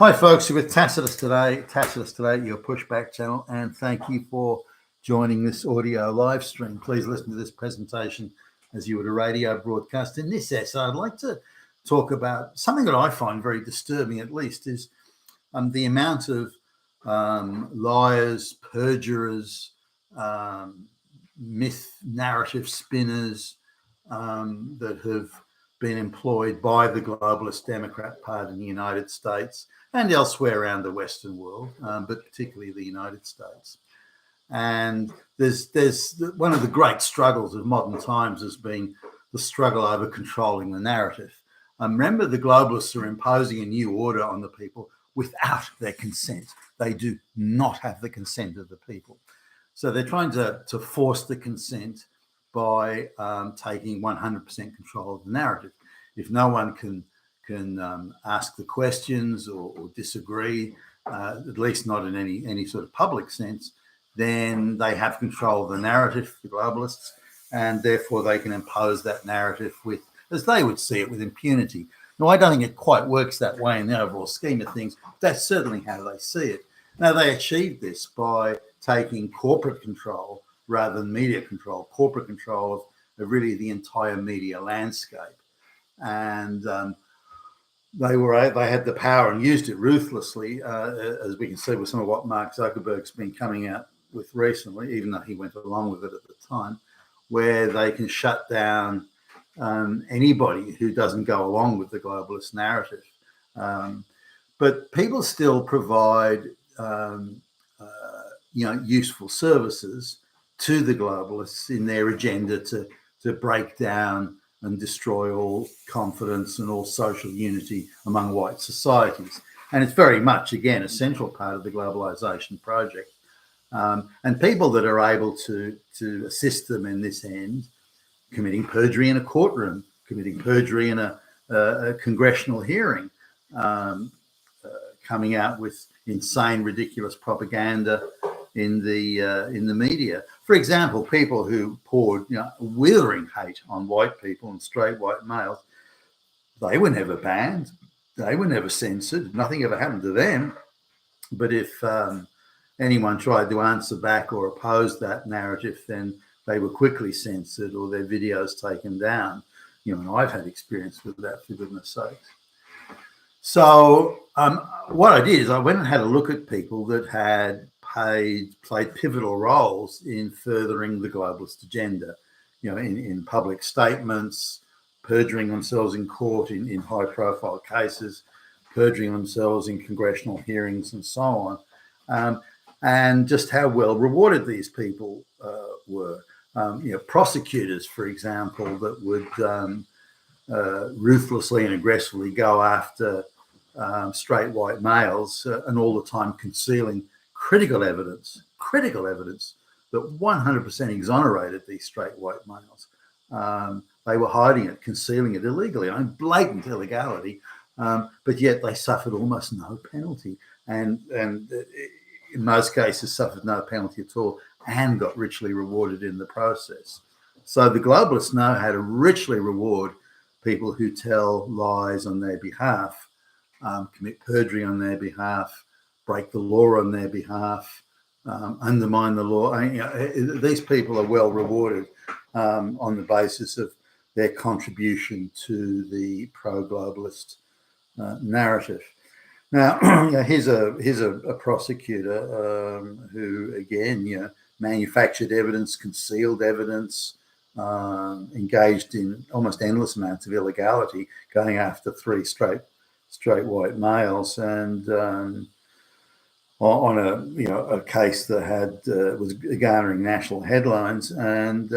Hi folks, you're with Tacitus today, your pushback channel, and thank you for joining this audio live stream. Please listen to this presentation as you would a radio broadcast. In this essay, I'd like to talk about something that I find very disturbing, at least, is the amount of liars, perjurers, myth narrative spinners that have been employed by the globalist Democrat Party in the United States and elsewhere around the Western world, but particularly the United States. And there's one of the great struggles of modern times has been the struggle over controlling the narrative. Remember, the globalists are imposing a new order on the people without their consent. They do not have the consent of the people. So they're trying to force the consent by taking 100% control of the narrative. If no one can ask the questions or disagree, at least not in any sort of public sense, then they have control of the narrative, the globalists, and therefore they can impose that narrative with, as they would see it, with impunity. Now, I don't think it quite works that way in the overall scheme of things. That's certainly how they see it. Now, they achieve this by taking corporate control rather than media control, corporate control of really the entire media landscape. And they had the power and used it ruthlessly, as we can see with some of what Mark Zuckerberg's been coming out with recently, even though he went along with it at the time, where they can shut down anybody who doesn't go along with the globalist narrative. But people still provide useful services to the globalists in their agenda to break down and destroy all confidence and all social unity among white societies. And it's very much, again, a central part of the globalization project. And people that are able to assist them in this end, committing perjury in a courtroom, committing perjury in a congressional hearing, coming out with insane, ridiculous propaganda in the media. For example, people who poured withering hate on white people and straight white males, they were never banned, they were never censored, nothing ever happened to them. But if anyone tried to answer back or oppose that narrative, then they were quickly censored or their videos taken down. And I've had experience with that, for goodness sakes. So what I did is I went and had a look at people that had played pivotal roles in furthering the globalist agenda, in public statements, perjuring themselves in court in high-profile cases, perjuring themselves in congressional hearings and so on, and just how well rewarded these people were. Prosecutors, for example, that would ruthlessly and aggressively go after straight white males and all the time concealing critical evidence that 100% exonerated these straight white males. They were hiding it, concealing it illegally, blatant illegality, but yet they suffered almost no penalty, and in most cases suffered no penalty at all and got richly rewarded in the process. So the globalists know how to richly reward people who tell lies on their behalf, commit perjury on their behalf, break the law on their behalf, undermine the law. These people are well rewarded on the basis of their contribution to the pro-globalist narrative. Now, here's a prosecutor who, again, manufactured evidence, concealed evidence, engaged in almost endless amounts of illegality, going after three straight white males, and on a case that was garnering national headlines, and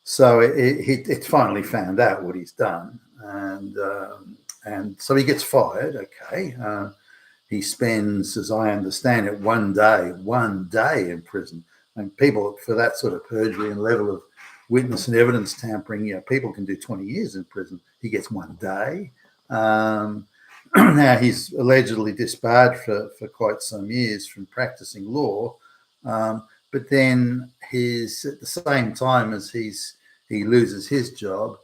so it finally found out what he's done, and so he gets fired. Okay, he spends, as I understand it, one day in prison. And people for that sort of perjury and level of witness and evidence tampering, people can do 20 years in prison. He gets 1 day. Now he's allegedly disbarred for quite some years from practicing law, but then at the same time as he loses his job,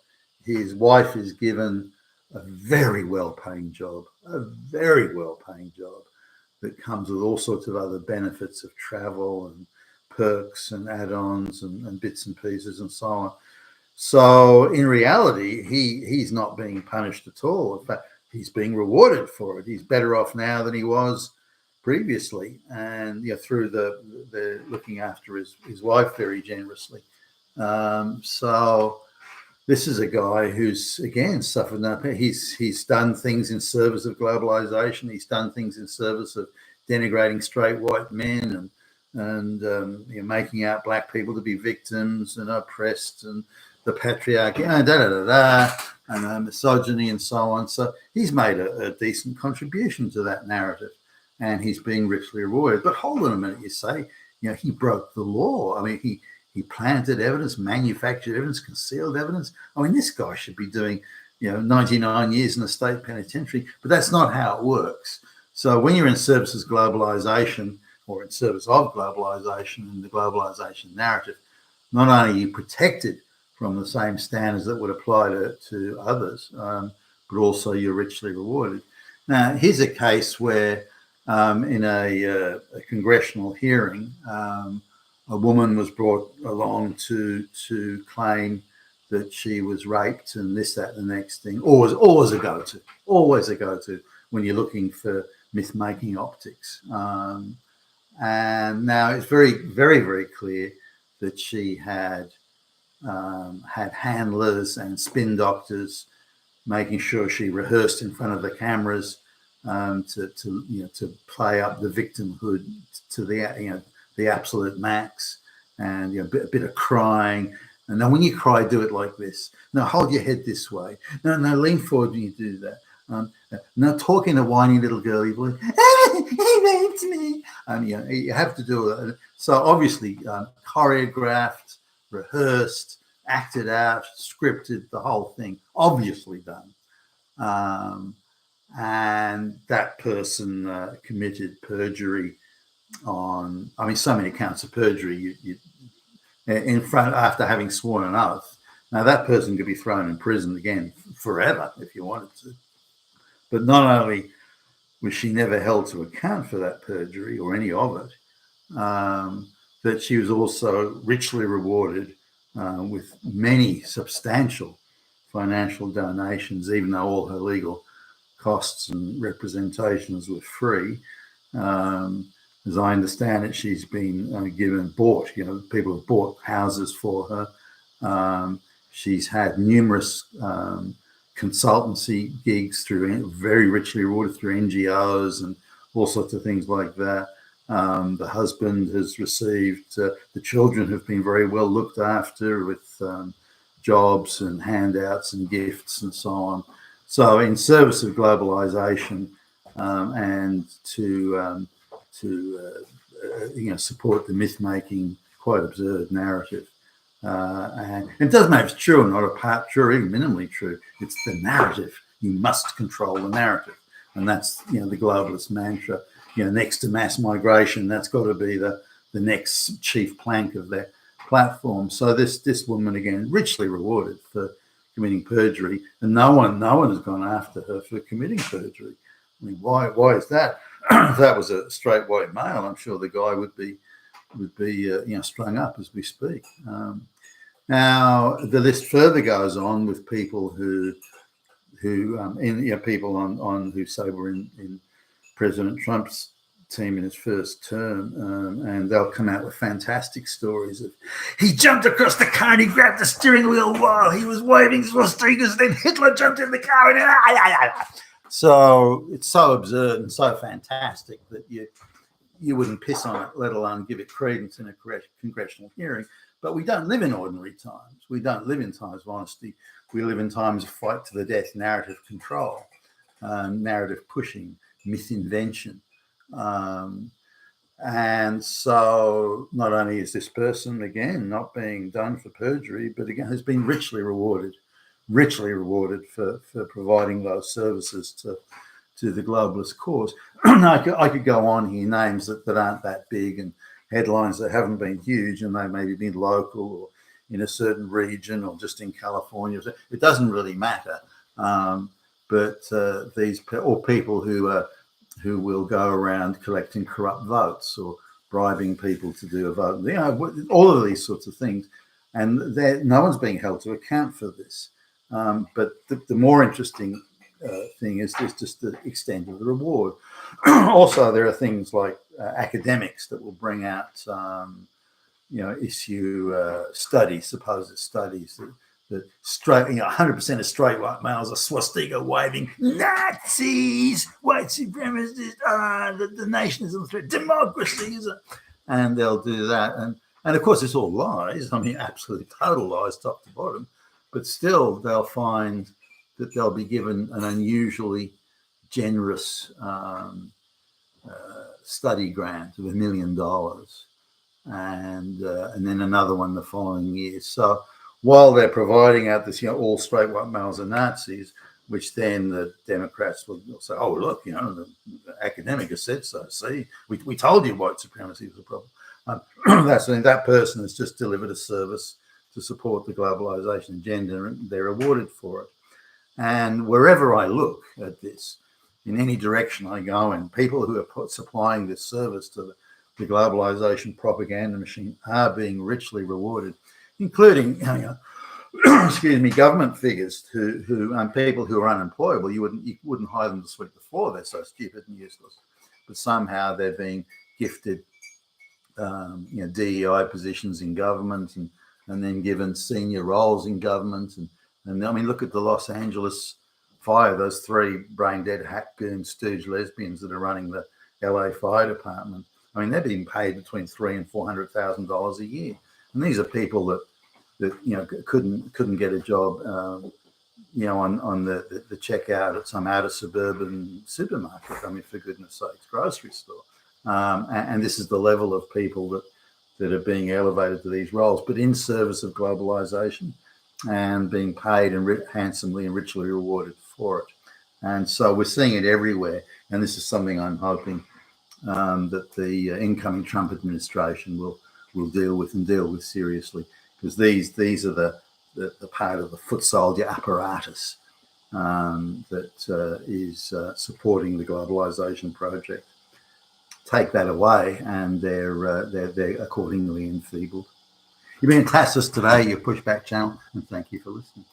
his wife is given a very well-paying job, that comes with all sorts of other benefits of travel and perks and add-ons and bits and pieces and so on. So in reality, he's not being punished at all. In fact, he's being rewarded for it. He's better off now than he was previously, and through the looking after his wife very generously. So this is a guy who's again suffered no pain. He's done things in service of globalization. He's done things in service of denigrating straight white men and making out black people to be victims and oppressed, and the patriarchy, and misogyny and so on. So he's made a decent contribution to that narrative, and he's being richly rewarded. But hold on a minute, you say, he broke the law. I mean, he planted evidence, manufactured evidence, concealed evidence. I mean, this guy should be doing, 99 years in the state penitentiary, but that's not how it works. So when you're in service of globalization, or in service of globalization and the globalization narrative, not only are you protected from the same standards that would apply to others, but also you're richly rewarded. Now, here's a case where in a congressional hearing, a woman was brought along to claim that she was raped and this, that, and the next thing. Always a go-to when you're looking for myth-making optics. And now it's very, very, very clear that she had handlers and spin doctors making sure she rehearsed in front of the cameras to play up the victimhood to the absolute max, and a bit of crying. And now when you cry, do it like this. No, hold your head this way. No, lean forward when you do that. No, talk in a whiny little girly voice. He raped me. And you have to do it. So obviously choreographed, rehearsed, acted out, scripted, the whole thing, obviously done. And that person committed perjury on, so many counts of perjury you in front after having sworn an oath. Now that person could be thrown in prison again forever if you wanted to. But not only was she never held to account for that perjury or any of it, that she was also richly rewarded with many substantial financial donations, even though all her legal costs and representations were free. As I understand it, she's been bought, people have bought houses for her. She's had numerous consultancy gigs very richly rewarded through NGOs and all sorts of things like that. The husband has received, the children have been very well looked after with jobs and handouts and gifts and so on. So in service of globalization and to support the myth-making, quite absurd narrative. And it doesn't matter if it's true or not, or part true, or even minimally true. It's the narrative. You must control the narrative. And that's, the globalist mantra. Next to mass migration, that's got to be the next chief plank of their platform. So this woman, again, richly rewarded for committing perjury, and no one has gone after her for committing perjury. I mean, why is that? If that was a straight white male, I'm sure the guy would be strung up as we speak. Now the list further goes on with people who people on who say were in President Trump's team in his first term, and they'll come out with fantastic stories of he jumped across the car and he grabbed the steering wheel while he was waving swastikas, then Hitler jumped in the car and so it's so absurd and so fantastic that you wouldn't piss on it, let alone give it credence in a congressional hearing. But we don't live in ordinary times. We don't live in times of honesty. We live in times of fight to the death, narrative control, narrative pushing, myth invention. And so not only is this person, again, not being done for perjury, but again has been richly rewarded for providing those services to the globalist cause. I could go on here, names that aren't that big and headlines that haven't been huge, and they maybe been local or in a certain region or just in California. It doesn't really matter. but or people who will go around collecting corrupt votes or bribing people to do a vote. All of these sorts of things, and no one's being held to account for this. But the more interesting thing is just the extent of the reward. Also, there are things like academics that will bring out, issue studies, supposed studies that straight, 100% of straight white males are swastika waving Nazis, white supremacists, the nation is a threat, democracy is and they'll do that. And of course, it's all lies. I mean, absolutely total lies, top to bottom. But still, they'll find that they'll be given an unusually generous study grant of $1 million, and then another one the following year. So while they're providing out this, all straight white males are Nazis, which then the Democrats will say, oh, look, the academic has said so. See, we told you white supremacy was a problem. That person has just delivered a service to support the globalization agenda, and they're rewarded for it. And wherever I look at this, in any direction I go in, people who are supplying this service to the globalization propaganda machine are being richly rewarded, including, government figures who people who are unemployable. You wouldn't hire them to sweep the floor. They're so stupid and useless. But somehow they're being gifted, DEI positions in government and then given senior roles in government. And I mean, look at the Los Angeles fire, those 3 brain-dead hack goon stooge lesbians that are running the LA fire department. I mean, they're being paid between $300,000 and $400,000 a year. And these are people that couldn't get a job, on the checkout at some outer suburban supermarket. I mean, for goodness sakes, grocery store. And this is the level of people that are being elevated to these roles, but in service of globalization and being paid and handsomely and richly rewarded for it. And so we're seeing it everywhere. And this is something I'm hoping that the incoming Trump administration will deal with seriously, because these are the part of the foot soldier apparatus that is supporting the globalization project. Take that away, and they're accordingly enfeebled. You've been in Tassus today, your Pushback channel, and thank you for listening.